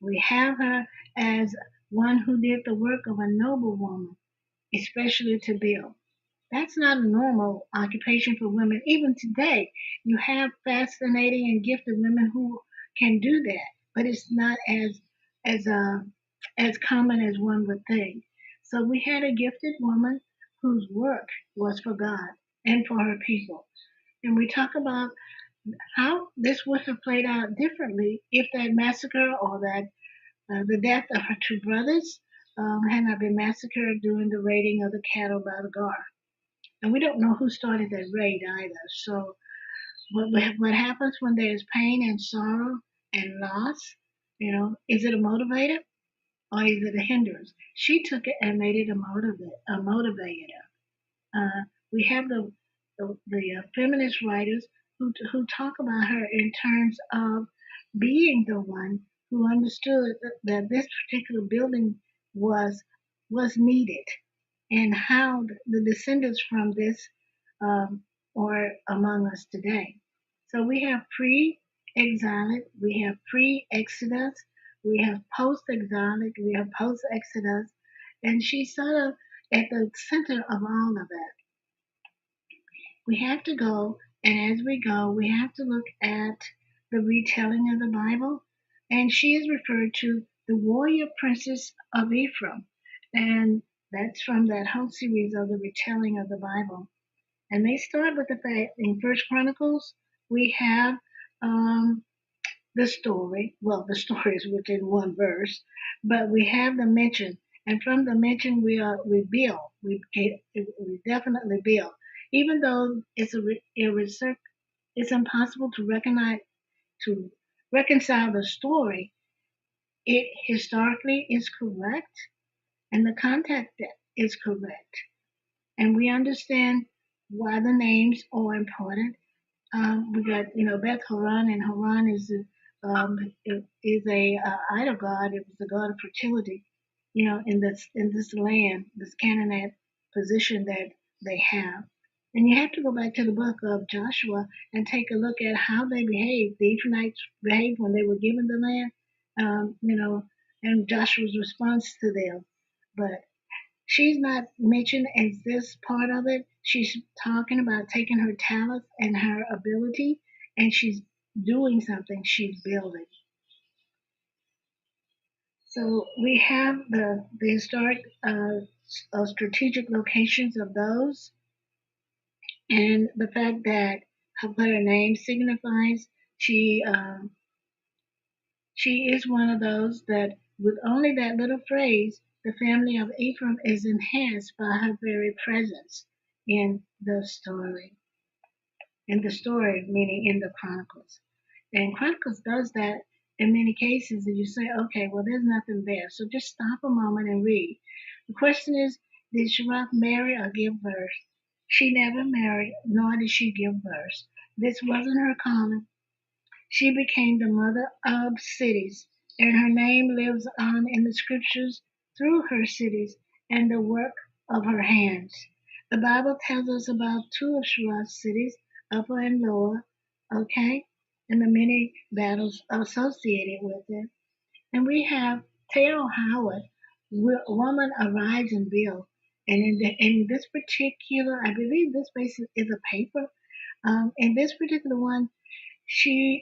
We have her as one who did the work of a noble woman, especially to build. That's not a normal occupation for women. Even today, you have fascinating and gifted women who can do that, but it's not as as common as one would think. So we had a gifted woman whose work was for God and for her people. And we talk about how this would have played out differently if that massacre or that the death of her two brothers had not been massacred during the raiding of the cattle by the guard. And we don't know who started that raid either. So what happens when there's pain and sorrow and loss? Is it a motivator or is it a hindrance? She took it and made it a motivator. We have the feminist writers who talk about her in terms of being the one who understood that this particular building was was needed, and how the descendants from this are among us today. So we have pre-exilic, we have pre-exodus, we have post-exilic, we have post-exodus, and she's sort of at the center of all of that. We have to go, and as we go, we have to look at the retelling of the Bible, and she is referred to the warrior princess of Ephraim, and that's from that whole series of the retelling of the Bible. And they start with the fact in First Chronicles we have um, the story. Well, the story is within one verse, but we have the mention, and from the mention we build. We definitely build, even though it's impossible to recognize to reconcile the story. It historically is correct, and the context is correct, and we understand why the names are important. We got Beth Horon, and Horon is a idol god. It was the god of fertility, in this land, this Canaanite position that they have. And you have to go back to the book of Joshua and take a look at how they behaved. The Ephraimites behaved when they were given the land, and Joshua's response to them. But she's not mentioned as this part of it. She's talking about taking her talents and her ability, and she's doing something. She's building. So we have the historic strategic locations of those, and the fact that what her name signifies. She um, she is one of those that, with only that little phrase, the family of Ephraim is enhanced by her very presence in the story. In the story, meaning in the Chronicles. And Chronicles does that in many cases, and you say, okay, well, there's nothing there. So just stop a moment and read. The question is, did Sheerah marry or give birth? She never married, nor did she give birth. This wasn't her calling. She became the mother of cities, and her name lives on in the scriptures through her cities and the work of her hands. The Bible tells us about two of Sheerah's cities, Upper and Lower, okay, and the many battles associated with it. And we have Theo Howard, Woman Arise and Build. And in this particular, I believe this is a paper. In this particular one, she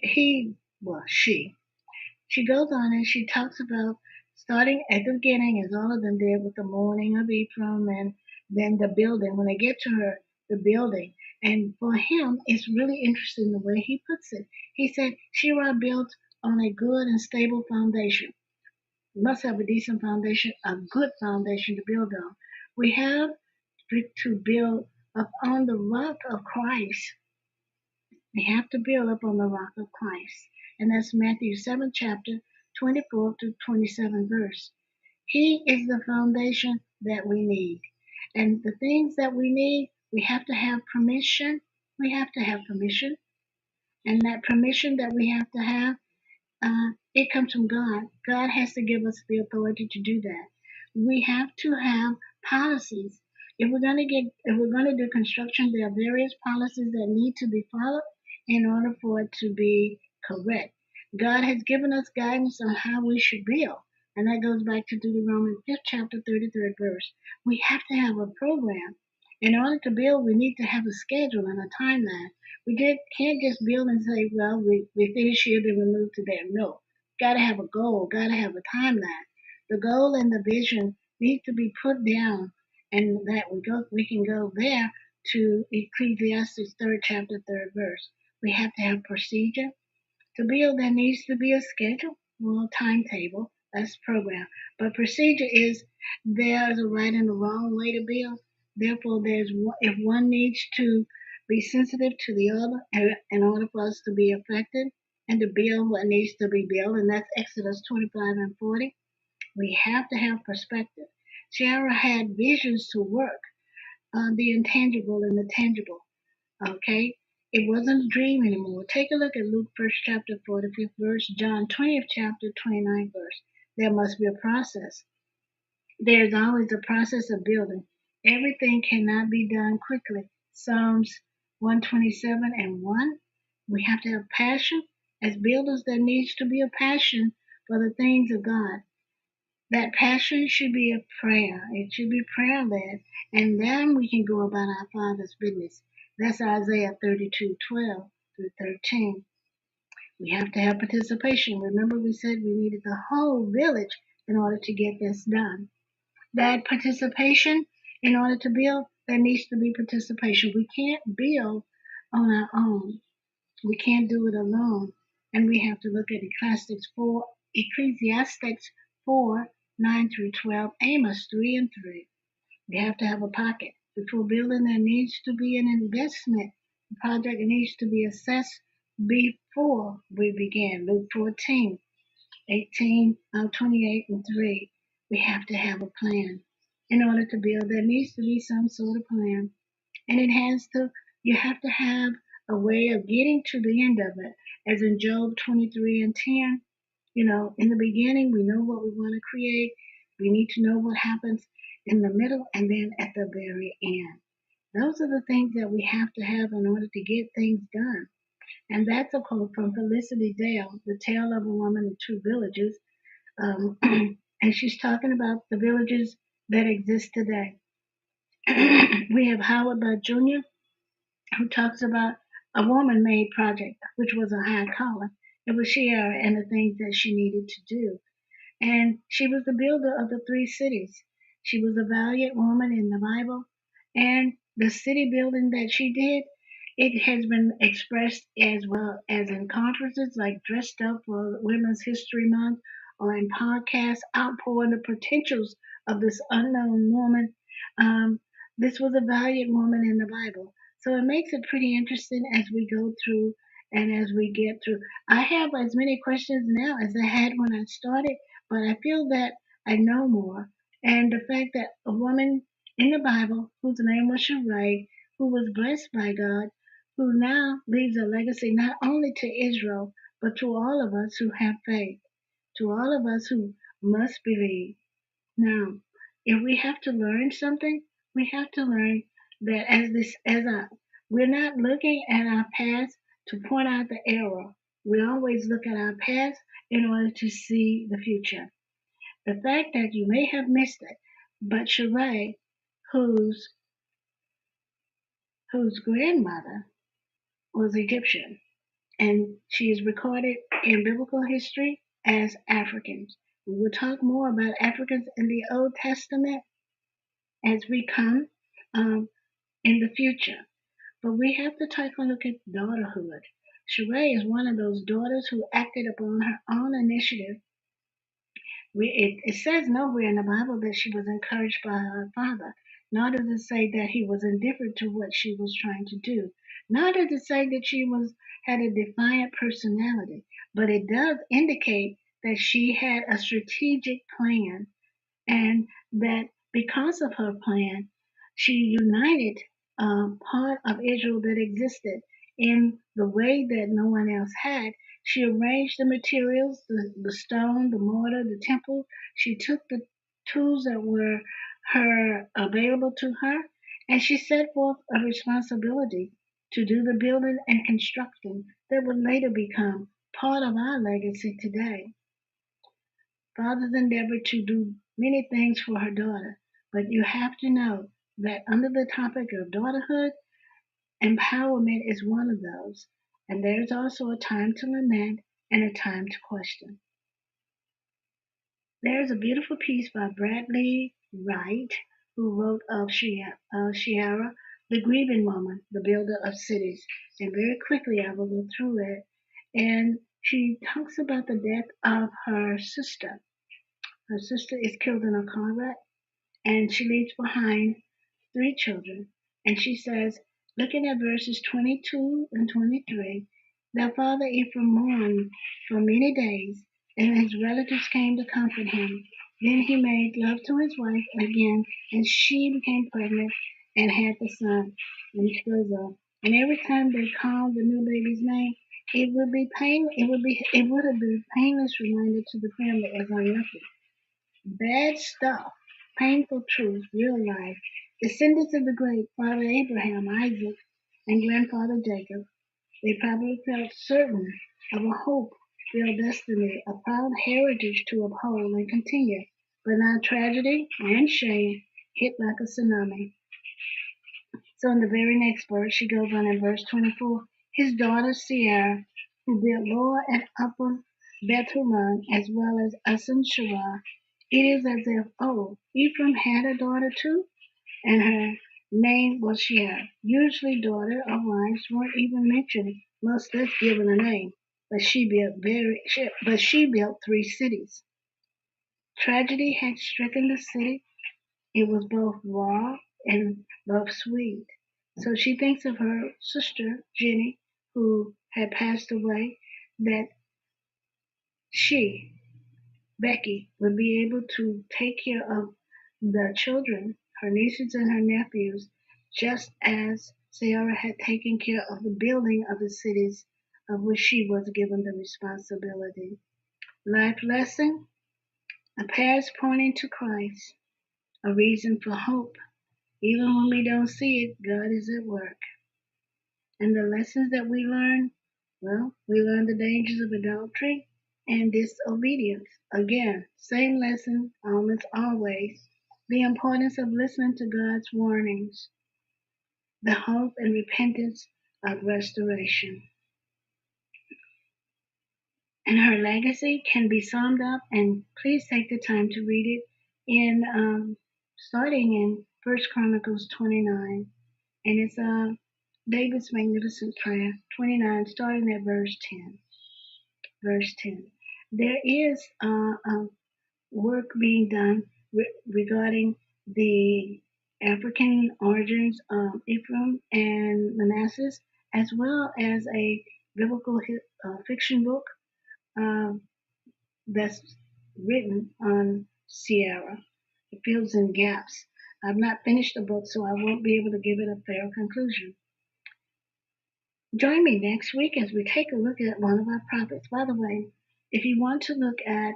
goes on and she talks about starting at the beginning, as all of them did, with the mourning of Ephraim and then the building. When they get to her, the building. And for him, it's really interesting the way he puts it. He said, Sheerah built on a good and stable foundation. You must have a decent foundation, a good foundation to build on. We have to build upon the rock of Christ. We have to build up on the rock of Christ. And that's Matthew 7, chapter 24 to 27 verse. He is the foundation that we need. And the things that we need, we have to have permission. We have to have permission. And that permission that we have to have, it comes from God. God has to give us the authority to do that. We have to have policies. If we're gonna do construction, there are various policies that need to be followed in order for it to be correct. God has given us guidance on how we should build, and that goes back to Deuteronomy 5th chapter 33rd verse. We have to have a program. In order to build, we need to have a schedule and a timeline. Can't just build and say, well, we finish here, then we move to there. No, got to have a goal, got to have a timeline. The goal and the vision need to be put down, and that we can go there to Ecclesiastes 3rd chapter 3rd verse. We have to have procedure. To build, there needs to be a schedule, well, timetable, that's program. But procedure is there's a right and a wrong way to build. Therefore, if one needs to be sensitive to the other in order for us to be effective and to build what needs to be built, and that's Exodus 25 and 40. We have to have perspective. Sheerah had visions to work on the intangible and the tangible. Okay? It wasn't a dream anymore. Take a look at Luke 1st chapter 45th verse, John 20th chapter 29th verse. There must be a process. There's always a process of building. Everything cannot be done quickly. Psalms 127 and 1. We have to have passion. As builders, there needs to be a passion for the things of God. That passion should be a prayer. It should be prayer led. And then we can go about our Father's business. That's Isaiah 32:12 through 13. We have to have participation. Remember, we said we needed the whole village in order to get this done. That participation, in order to build, there needs to be participation. We can't build on our own. We can't do it alone. And we have to look at Ecclesiastes 4, 9 through 12, Amos 3 and 3. We have to have a pocket. Before building, there needs to be an investment. The project needs to be assessed before we begin. Luke 14, 18, 28 and 3. We have to have a plan. In order to build, there needs to be some sort of plan. And you have to have a way of getting to the end of it. As in Job 23 and 10, in the beginning, we know what we want to create. We need to know what happens in the middle and then at the very end. Those are the things that we have to have in order to get things done. And that's a quote from Felicity Dale, The Tale of a Woman in Two Villages. And she's talking about the villages that exist today. We have Howard Budd Jr., who talks about a woman made project, which was a high calling. It was Sheerah and the things that she needed to do. And she was the builder of the three cities. She was a valiant woman in the Bible. And the city building that she did, It has been expressed as well as in conferences like Dressed Up for Women's History Month or in podcasts outpouring the potentials of this unknown woman. Um, this was a valiant woman in the Bible. So it makes it pretty interesting as we go through and as we get through. I have as many questions now as I had when I started, but I feel that I know more. And the fact that a woman in the Bible whose name was Sheerah, who was blessed by God, who now leaves a legacy not only to Israel, but to all of us who have faith, to all of us who must believe. Now, if we have to learn something, we have to learn that we're not looking at our past to point out the error. We always look at our past in order to see the future. The fact that you may have missed it, but Sheerah, whose whose grandmother was Egyptian, and she is recorded in biblical history as Africans. We will talk more about Africans in the Old Testament as we come um, in the future. But we have to take a look at daughterhood. Sheerah is one of those daughters who acted upon her own initiative. It says nowhere in the Bible that she was encouraged by her father, nor does it say that he was indifferent to what she was trying to do, nor does it say that she had a defiant personality, but it does indicate that she had a strategic plan and that because of her plan, she united part of Israel that existed in the way that no one else had. She arranged the materials, the stone, the mortar, the temple. She took the tools that were her available to her, and she set forth a responsibility to do the building and constructing that would later become part of our legacy today. Fathers endeavor to do many things for her daughter, but you have to know that under the topic of daughterhood, empowerment is one of those, and there's also a time to lament and a time to question. There's a beautiful piece by Bradley Wright, who wrote of Sheerah, the grieving woman, the builder of cities. And very quickly I will go through it. And she talks about the death of her sister. Her sister is killed in a car wreck, and she leaves behind three children. And she says, looking at verses 22 and 23, their father Ephraim mourned for many days, and his relatives came to comfort him. Then he made love to his wife again, and she became pregnant and had the son. And she goes on. And every time they called the new baby's name, it would have been a painless reminder to the family as unlucky. Bad stuff, painful truth, real life. Descendants of the great Father Abraham, Isaac, and grandfather Jacob, they probably felt certain of a hope-filled destiny, a proud heritage to uphold and continue. But now tragedy and shame hit like a tsunami. So in the very next verse, she goes on in verse 24, his daughter Sheerah, who built Lower and Upper Bethuman, as well as Asan Sheerah, it is as if, oh, Ephraim had a daughter too, and her name was Sheerah. Usually daughter of wives weren't even mentioned, much less given a name. But she built three cities. Tragedy had stricken the city. It was both raw and both sweet. So she thinks of her sister, Jenny, who had passed away, that she, Becky, would be able to take care of the children, her nieces and her nephews, just as Sarah had taken care of the building of the cities of which she was given the responsibility. Life lesson, a past pointing to Christ, a reason for hope. Even when we don't see it, God is at work. And the lessons that we learn, well, we learn the dangers of adultery and disobedience. Again, same lesson, almost always. The importance of listening to God's warnings, the hope and repentance of restoration. And her legacy can be summed up, and please take the time to read it in starting in First Chronicles 29. And it's David's magnificent prayer, 29, starting at verse 10. Verse 10. There is work being done regarding the African origins of Ephraim and Manasseh, as well as a biblical fiction book uh, that's written on Sheerah. It fills in gaps. I've not finished the book, so I won't be able to give it a fair conclusion. Join me next week as we take a look at one of our prophets. By the way, if you want to look at,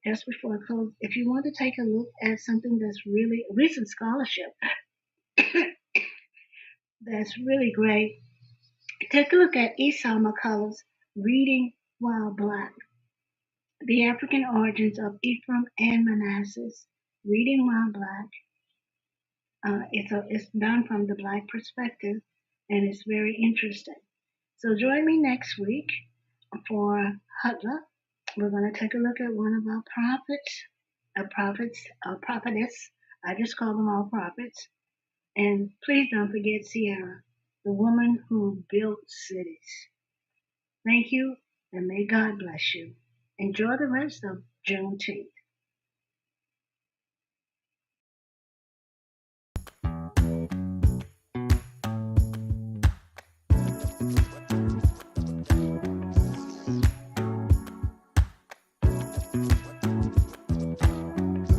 just before I close, if you want to take a look at something that's really recent scholarship that's really great, take a look at Esau McCollister's Reading While Black, The African Origins of Ephraim and Manasseh, Reading While Black. It's done from the Black perspective, and it's very interesting. So join me next week for Hutla. We're going to take a look at one of our prophetess. I just call them all prophets. And please don't forget Sheerah, the woman who built cities. Thank you, and may God bless you. Enjoy the rest of Juneteenth.